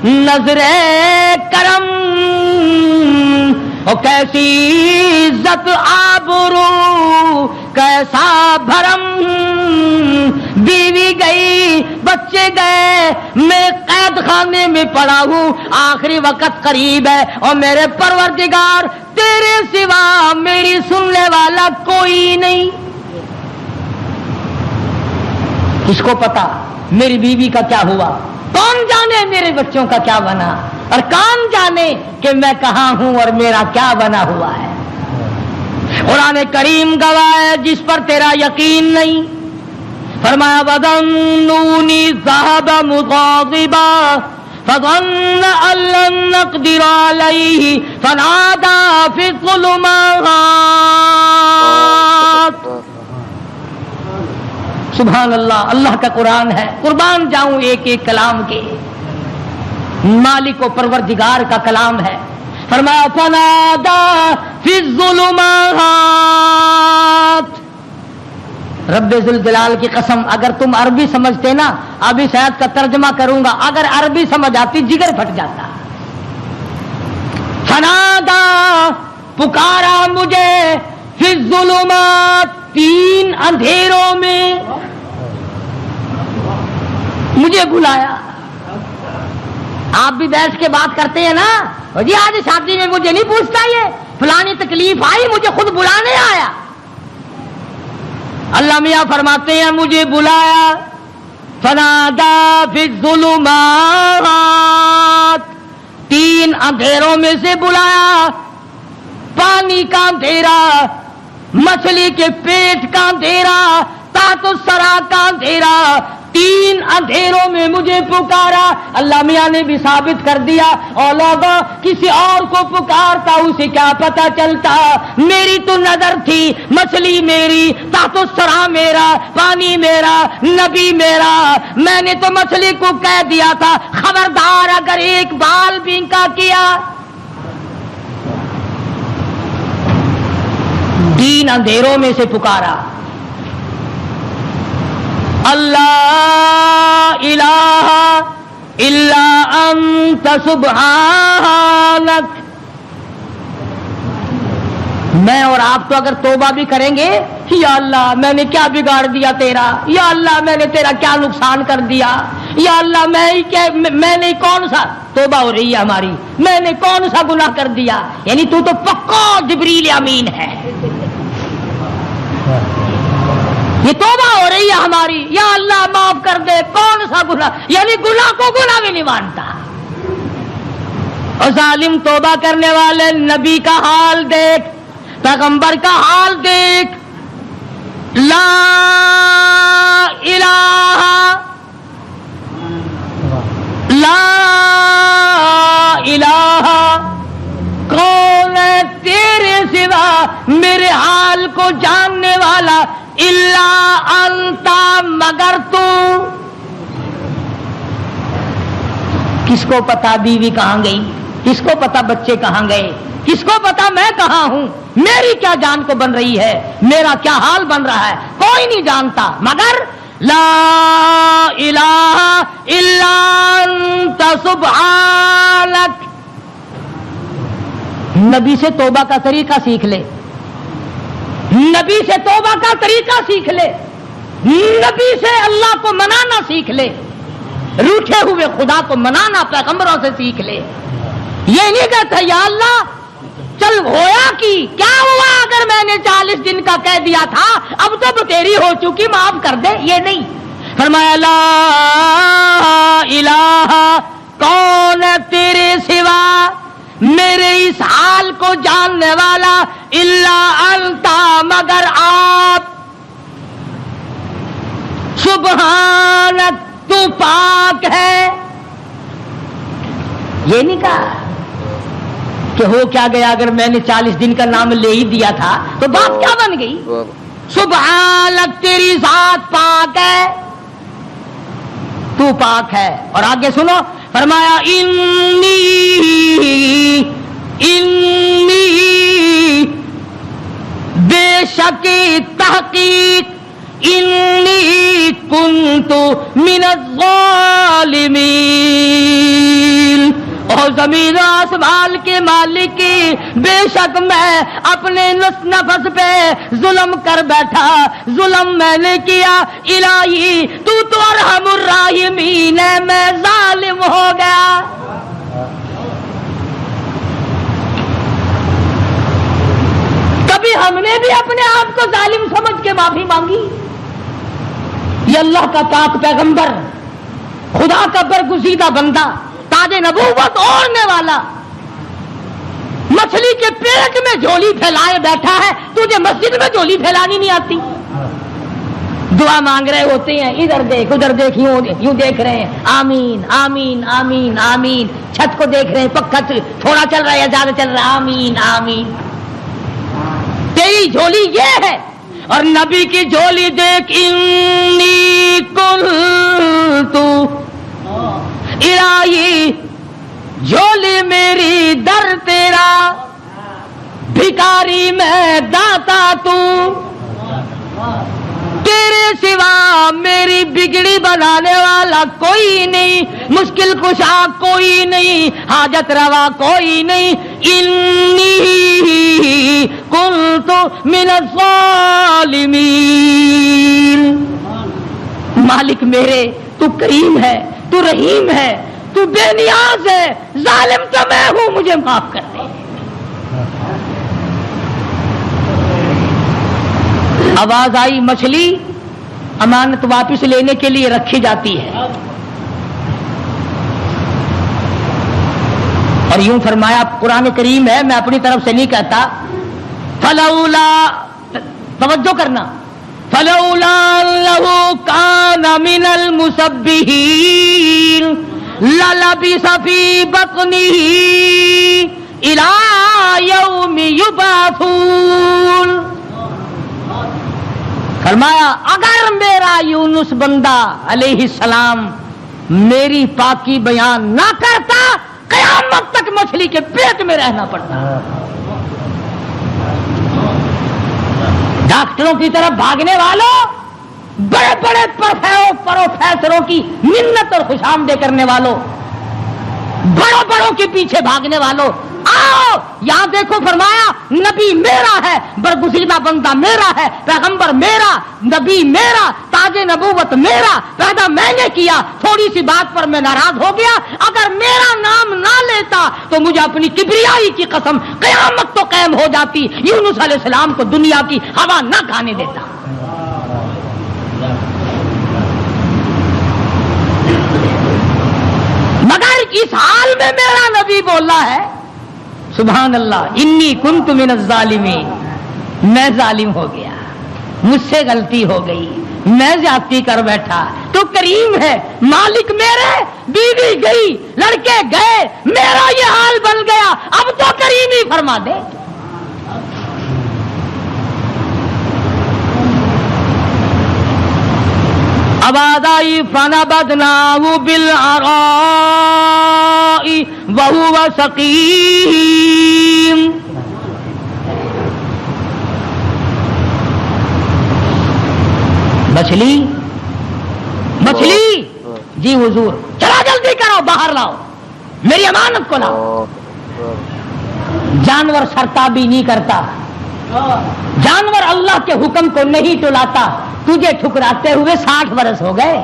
[SPEAKER 2] نظر کرم، اور کیسی عزت آبرو کیسا بھرم، بیوی گئی بچے گئے، میں قید خانے میں پڑا ہوں، آخری وقت قریب ہے، اور میرے پروردگار تیرے سوا میری سننے والا کوئی نہیں۔ کس کو پتا میری بیوی کا کیا ہوا؟ کون جانے میرے بچوں کا کیا بنا؟ اور کون جانے کہ میں کہاں ہوں اور میرا کیا بنا ہوا ہے؟ قرآن کریم گواہ ہے جس پر تیرا یقین نہیں۔ فرمایا وَظَنُّونِي ذَهَبَ مُغَاضِبًا فَظَنَّ أَن لَّن نَّقْدِرَ عَلَيْهِ فَنَادَىٰ فِي الظُّلُمَاتِ۔ سبحان اللہ، اللہ کا قرآن ہے، قربان جاؤں ایک ایک کلام کے، مالک و پروردگار کا کلام ہے۔ فرمایا فَنَادَىٰ فِي الظُّلُمَاتِ۔ رب ذوالجلال کی قسم، اگر تم عربی سمجھتے نا، ابھی شاید کا ترجمہ کروں گا، اگر عربی سمجھ آتی جگر پھٹ جاتا۔ فنادیٰ، پکارا مجھے، فی الظلمات، تین اندھیروں میں مجھے بلایا۔ آپ بھی بیٹھ کے بات کرتے ہیں نا، جی آج شادی میں مجھے نہیں پوچھتا، یہ فلانی تکلیف آئی مجھے خود بلانے آیا۔ اللہ میاں فرماتے ہیں مجھے بلایا، فنادیٰ فی الظلمات، تین اندھیروں میں سے بلایا، پانی کا اندھیرا، مچھلی کے پیٹ کا اندھیرا، تحت الثری کا اندھیرا، تین اندھیروں میں مجھے پکارا۔ اللہ میاں نے بھی ثابت کر دیا، اور لوگوں کسی اور کو پکارتا اسے کیا پتا چلتا، میری تو نظر تھی، مچھلی میری، تحت الثری میرا، پانی میرا، نبی میرا۔ میں نے تو مچھلی کو کہہ دیا تھا خبردار اگر ایک بال بینکا کیا۔ تین اندھیروں میں سے پکارا، اللہ الہ الا انت سبحانک۔ میں اور آپ تو اگر توبہ بھی کریں گے، یا اللہ میں نے کیا بگاڑ دیا تیرا، یا اللہ میں نے تیرا کیا نقصان کر دیا، یا اللہ میں نے کون سا، توبہ ہو رہی ہے ہماری، میں نے کون سا گناہ کر دیا، یعنی تو پکا جبریل امین ہے، یہ توبہ ہو رہی ہے ہماری، یا اللہ معاف کر دے، کون سا گناہ، یعنی گناہ کو گناہ بھی نہیں مانتا۔ اور ظالم توبہ کرنے والے نبی کا حال دیکھ، پیغمبر کا حال دیکھ. لا الہ لا الہ، کون ہے تیرے سوا میرے حال کو جاننے والا، الا انتا، مگر تو. کس کو پتا بیوی کہاں گئی، کس کو پتا بچے کہاں گئے، کس کو پتا میں کہاں ہوں، میری کیا جان کو بن رہی ہے، میرا کیا حال بن رہا ہے، کوئی نہیں جانتا. مگر لا الہ الا انت سبحانک. نبی سے توبہ کا طریقہ سیکھ لے، نبی سے توبہ کا طریقہ سیکھ لے، نبی سے اللہ کو منانا سیکھ لے، روٹھے ہوئے خدا کو منانا پیغمبروں سے سیکھ لے. یہ نہیں کہتا یا اللہ چل ہویا کی کیا ہوا اگر میں نے 40 دن کا کہہ دیا تھا، اب تو تیری ہو چکی معاف کر دے. یہ نہیں. فرمایا لا الہ، کون ہے تیرے سوا میرے اس حال کو جاننے والا، الا انتا، مگر آپ، سبحانک، تو پاک ہے. یہ نہیں کہا کہ ہو کیا گیا اگر میں نے 40 دن کا نام لے ہی دیا تھا تو بات کیا بن گئی. سبحانک، تیری ذات پاک ہے، تو پاک ہے. اور آگے سنو، فرمایا انی بے شک تحقیق، انی کنت من الظالمین. اور زمین و آسمان کے مالک کی، بے شک میں اپنے نفس پہ ظلم کر بیٹھا، ظلم میں نے کیا. الہی تو ارحم الراحمین ہے، میں ظالم ہو گیا. کبھی ہم نے بھی اپنے آپ کو ظالم سمجھ کے معافی مانگی؟ یہ اللہ کا پاک پیغمبر، خدا کا برگزیدہ بندہ، تاج نبوت اوڑھنے والا، مچھلی کے پیٹ میں جھولی پھیلائے بیٹھا ہے، تجھے مسجد میں جھولی پھیلانی نہیں آتی؟ دعا مانگ رہے ہوتے ہیں، ادھر دیکھ ادھر دیکھ، یوں دیکھ رہے ہیں، آمین آمین آمین آمین. چھت کو دیکھ رہے ہیں، پکا تھوڑا چل رہا ہے یا زیادہ چل رہا ہے، آمین آمین. تیری جھولی یہ ہے. اور نبی کی جھولی دیکھ، انی کنت، الہی جھولی میری در تیرا، بھکاری میں داتا تو، تیرے سوا میری بگڑی بنانے والا کوئی نہیں، مشکل کشا کوئی نہیں، حاجت روا کوئی نہیں. انی کنت من الظالمین. مالک میرے، تو کریم ہے، تو رحیم ہے، تو بے نیاز ہے، ظالم تو میں ہوں، مجھے معاف کر دے. آواز آئی، مچھلی امانت واپس لینے کے لیے رکھی جاتی ہے. اور یوں فرمایا، قرآن کریم ہے، میں اپنی طرف سے نہیں کہتا. فلولا، توجہ کرنا، فلولا انہ کان من المسبحین للبث فی بطنہ الی یوم یبعثون. فرمایا اگر میرا یونس بندہ علیہ السلام میری پاکی بیان نہ کرتا، قیامت تک مچھلی کے پیٹ میں رہنا پڑتا. ڈاکٹروں کی طرف بھاگنے والوں، بڑے بڑے پروفیسروں کی منت اور خوشامدے کرنے والوں، بڑوں بڑوں کے پیچھے بھاگنے والوں، آؤ یہاں دیکھو. فرمایا نبی میرا ہے، برگزیدہ بندہ میرا ہے، پیغمبر میرا، نبی میرا، تاج نبوت میرا، پیدا میں نے کیا. تھوڑی سی بات پر میں ناراض ہو گیا، اگر میرا نام نہ لیتا تو مجھے اپنی کبریائی کی قسم قیامت تو قائم ہو جاتی، یونس علیہ السلام کو دنیا کی ہوا نہ کھانے دیتا. مگر اس حال میں میرا نبی بولا ہے سبحان اللہ انی کنت من الظالمین، میں ظالم ہو گیا، مجھ سے غلطی ہو گئی، میں زیادتی کر بیٹھا، تو کریم ہے مالک میرے، بیوی گئی، لڑکے گئے، میرا یہ حال بن گیا، اب تو کریم ہی فرما دے۔ آواز آئی فنبذناہ بالعراء وہو سقیم، مچھلی جی حضور چلا جلدی کرو، باہر لاؤ، میری امانت کو لاؤ۔ جانور سرتابی نہیں کرتا، جانور اللہ کے حکم کو نہیں ٹلاتا، تجھے ٹھکراتے ہوئے 60 برس ہو گئے۔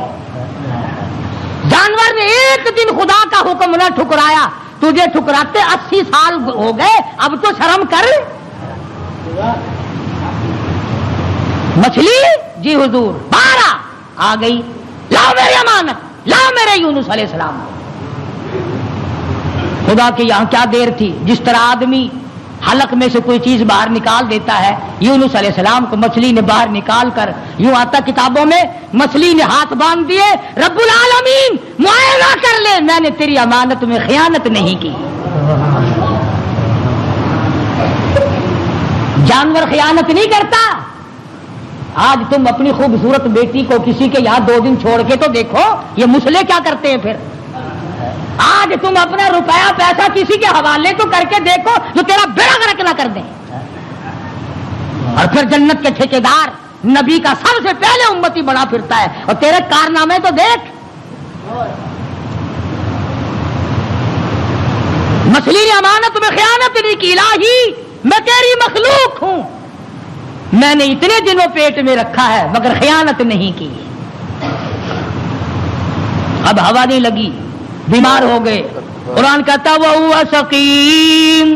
[SPEAKER 2] جانور نے ایک دن خدا کا حکم نہ ٹھکرایا، تجھے ٹھکراتے 80 سال ہو گئے، اب تو شرم کر۔ مچھلی جی حضور باہر آ گئی، لاؤ میری امانت، لاؤ میرے یونس علیہ السلام۔ خدا کے یہاں کیا دیر تھی، جس طرح آدمی حلق میں سے کوئی چیز باہر نکال دیتا ہے، یونس علیہ السلام کو مچھلی نے باہر نکال کر، یوں آتا کتابوں میں، مچھلی نے ہاتھ باندھ دیے، رب العالمین معائنہ کر لے، میں نے تیری امانت میں خیانت نہیں کی۔ جانور خیانت نہیں کرتا۔ آج تم اپنی خوبصورت بیٹی کو کسی کے یہاں 2 دن چھوڑ کے تو دیکھو، یہ مسلے کیا کرتے ہیں پھر۔ آج تم اپنا روپیہ پیسہ کسی کے حوالے تو کر کے دیکھو جو تیرا بیڑا غرق نہ کر دیں۔ اور پھر جنت کے ٹھیکیدار نبی کا سب سے پہلے امتی بڑا پھرتا ہے، اور تیرے کارنامے تو دیکھ۔ مچھلی نے امانت میں خیانت نہیں کی، الہی میں تیری مخلوق ہوں، میں نے اتنے دنوں پیٹ میں رکھا ہے مگر خیانت نہیں کی۔ اب ہوا نہیں لگی، بیمار ہو گئے، قرآن کہتا وہو سقیم،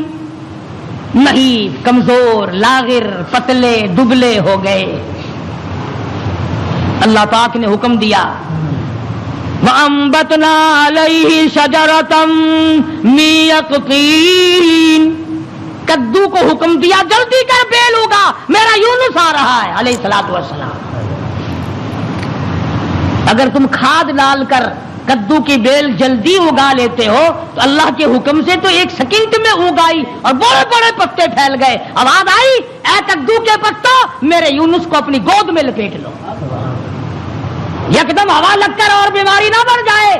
[SPEAKER 2] نہیں کمزور، لاغر، پتلے دبلے ہو گئے۔ اللہ پاک نے حکم دیا وَأَنبَتْنَا عَلَيْهِ شَجَرَةً مِّن يَقْطِينٍ، کدو کو حکم دیا جلدی کر بیل ہوگا، میرا یونس آ رہا ہے علیہ الصلوۃ والسلام۔ اگر تم کھاد ڈال کر کدو کی بیل جلدی اگا لیتے ہو تو اللہ کے حکم سے تو 1 سیکنڈ میں اگائی اور بڑے بڑے پتے پھیل گئے۔ آواز آئی اے کدو کے پتوں میرے یونس کو اپنی گود میں لپیٹ لو، یکدم ہوا لگ کر اور بیماری نہ بڑھ جائے۔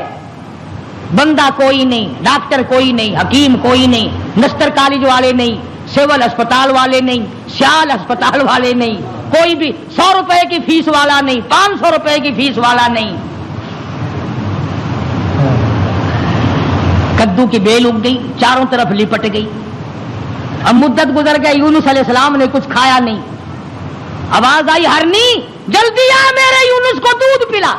[SPEAKER 2] بندہ کوئی نہیں، ڈاکٹر کوئی نہیں، حکیم کوئی نہیں، نستر کالج والے نہیں، سول اسپتال والے نہیں، سیال اسپتال والے نہیں، کوئی بھی 100 روپے کی فیس والا نہیں، 500 روپے کی فیس والا نہیں۔ کدو کی بیل اگ گئی، چاروں طرف لپٹ گئی۔ اب مدت گزر گئی، یونس علیہ السلام نے کچھ کھایا نہیں۔ آواز آئی ہرنی جلدی آ میرے یونس کو دودھ پلا۔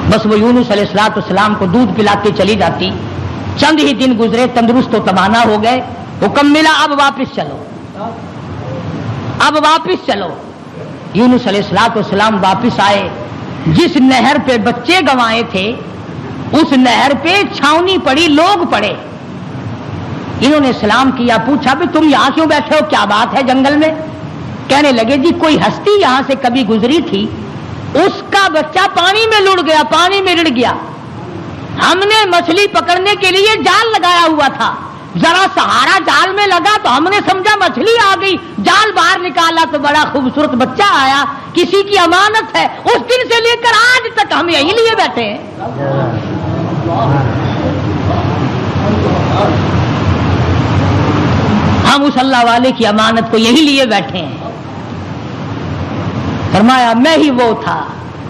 [SPEAKER 2] بس وہ یونس علیہ السلام کو دودھ پلاتے چلی جاتی۔ چند ہی دن گزرے، تندرست و توانا ہو گئے، حکم ملا اب واپس چلو، اب واپس چلو۔ یونس علیہ السلام واپس آئے، جس نہر پہ بچے گنوائے تھے اس نہر پہ چھاونی پڑی، لوگ پڑے۔ انہوں نے سلام کیا، پوچھا بھی تم یہاں کیوں بیٹھے ہو، کیا بات ہے جنگل میں؟ کہنے لگے جی کوئی ہستی یہاں سے کبھی گزری تھی، اس کا بچہ پانی میں لڑ گیا، پانی میں رڑ گیا، ہم نے مچھلی پکڑنے کے لیے جال لگایا ہوا تھا، ذرا سہارا جال میں لگا تو ہم نے سمجھا مچھلی آ گئی، جال باہر نکالا تو بڑا خوبصورت بچہ آیا، کسی کی امانت ہے، اس دن سے لے کر آج تک ہم یہی لیے بیٹھے ہیں۔ ہم اس اللہ والے کی امانت کو یہی لیے بیٹھے ہیں۔ فرمایا میں ہی وہ تھا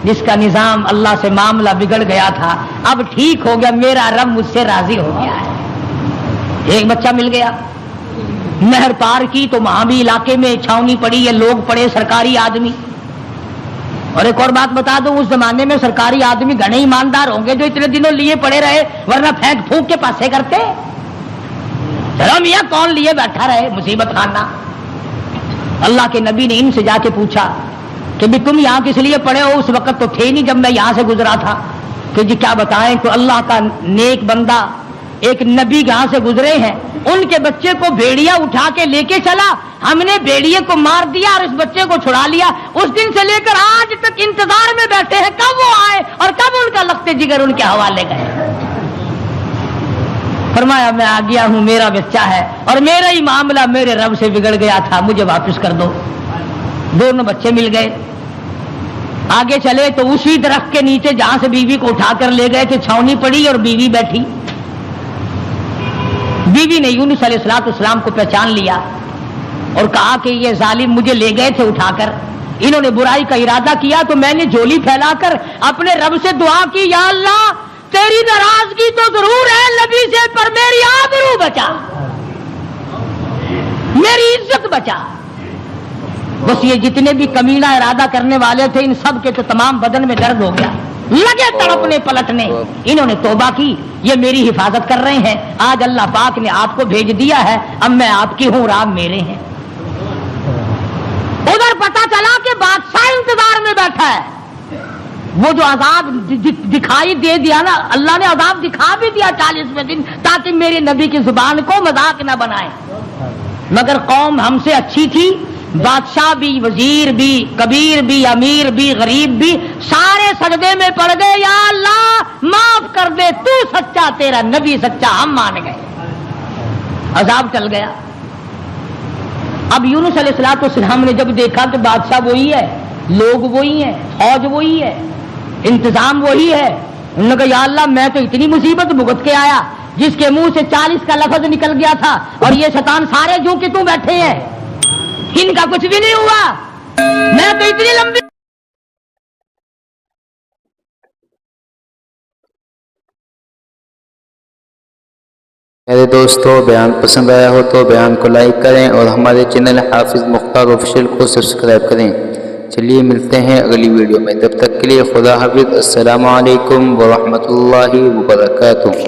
[SPEAKER 2] جس کا نظام اللہ سے معاملہ بگڑ گیا تھا، اب ٹھیک ہو گیا، میرا رب مجھ سے راضی ہو گیا ہے۔ ایک بچہ مل گیا، نہر پار کی تو وہاں بھی علاقے میں چھاونی پڑی، یہ لوگ پڑے سرکاری آدمی۔ اور ایک اور بات بتا دوں، اس زمانے میں سرکاری آدمی گھنے ایماندار ہوں گے جو اتنے دنوں لیے پڑے رہے، ورنہ پھینک پھونک کے پاسے کرتے۔ چلو میاں کون لیے بیٹھا رہے، مصیبت خانہ۔ اللہ کے نبی نے ان سے جا کے پوچھا کہ بھی تم یہاں کس لیے پڑے ہو؟ اس وقت تو تھے نہیں جب میں یہاں سے گزرا تھا۔ کہ جی کیا بتائیں کہ اللہ کا نیک بندہ ایک نبی یہاں سے گزرے ہیں, ان کے بچے کو بھیڑیا اٹھا کے لے کے چلا, ہم نے بھیڑیے کو مار دیا اور اس بچے کو چھڑا لیا. اس دن سے لے کر آج تک انتظار میں بیٹھے ہیں کب وہ آئے اور کب ان کا لخت جگر ان کے حوالے گئے. فرمایا میں آ گیا ہوں, میرا بچہ ہے اور میرا ہی معاملہ میرے رب سے بگڑ گیا تھا, مجھے واپس کر دو. دونوں بچے مل گئے. آگے چلے تو اسی درخت کے نیچے جہاں سے بیوی کو اٹھا کر لے گئے کہ چھاونی پڑی اور بیوی بیٹھی. بیوی نے یونس علیہ السلام کو پہچان لیا اور کہا کہ یہ ظالم مجھے لے گئے تھے اٹھا کر, انہوں نے برائی کا ارادہ کیا تو میں نے جھولی پھیلا کر اپنے رب سے دعا کی, یا اللہ تیری ناراضگی تو ضرور ہے نبی سے, پر میری آبرو بچا, میری عزت بچا. بس یہ جتنے بھی کمینہ ارادہ کرنے والے تھے ان سب کے تو تمام بدن میں درد ہو گیا, لگے تڑپنے پلٹنے. انہوں نے توبہ کی, یہ میری حفاظت کر رہے ہیں, آج اللہ پاک نے آپ کو بھیج دیا ہے, اب میں آپ کی ہوں اور آپ میرے ہیں. ادھر پتا چلا کہ بادشاہ انتظار میں بیٹھا ہے. وہ جو عذاب دکھائی دے دیا نا, اللہ نے عذاب دکھا بھی دیا 40ویں دن تاکہ میرے نبی کی زبان کو مذاق نہ بنائے. مگر قوم ہم سے اچھی تھی, بادشاہ بھی, وزیر بھی, کبیر بھی, امیر بھی, غریب بھی, سارے سجدے میں پڑ گئے, یا اللہ معاف کر دے, تو سچا, تیرا نبی سچا, ہم مان گئے. عذاب ٹل گیا. اب یونس علیہ السلام نے جب دیکھا کہ بادشاہ وہی ہے, لوگ وہی ہیں, فوج وہی ہے, انتظام وہی ہے, انہوں نے کہا یا اللہ میں تو اتنی مصیبت بھگت کے آیا, جس کے منہ سے 40 کا لفظ نکل گیا تھا اور یہ شیطان سارے جو کہ تم بیٹھے ہیں, ان کا کچھ بھی نہیں ہوا, میں تو اتنی لمبی.
[SPEAKER 1] میرے دوستو بیان پسند آیا ہو تو بیان کو لائک کریں اور ہمارے چینل حافظ مختار آفیشیل کو سبسکرائب کریں. چلیے ملتے ہیں اگلی ویڈیو میں, تب تک کے لیے خدا حافظ. السلام علیکم ورحمۃ اللہ وبرکاتہ.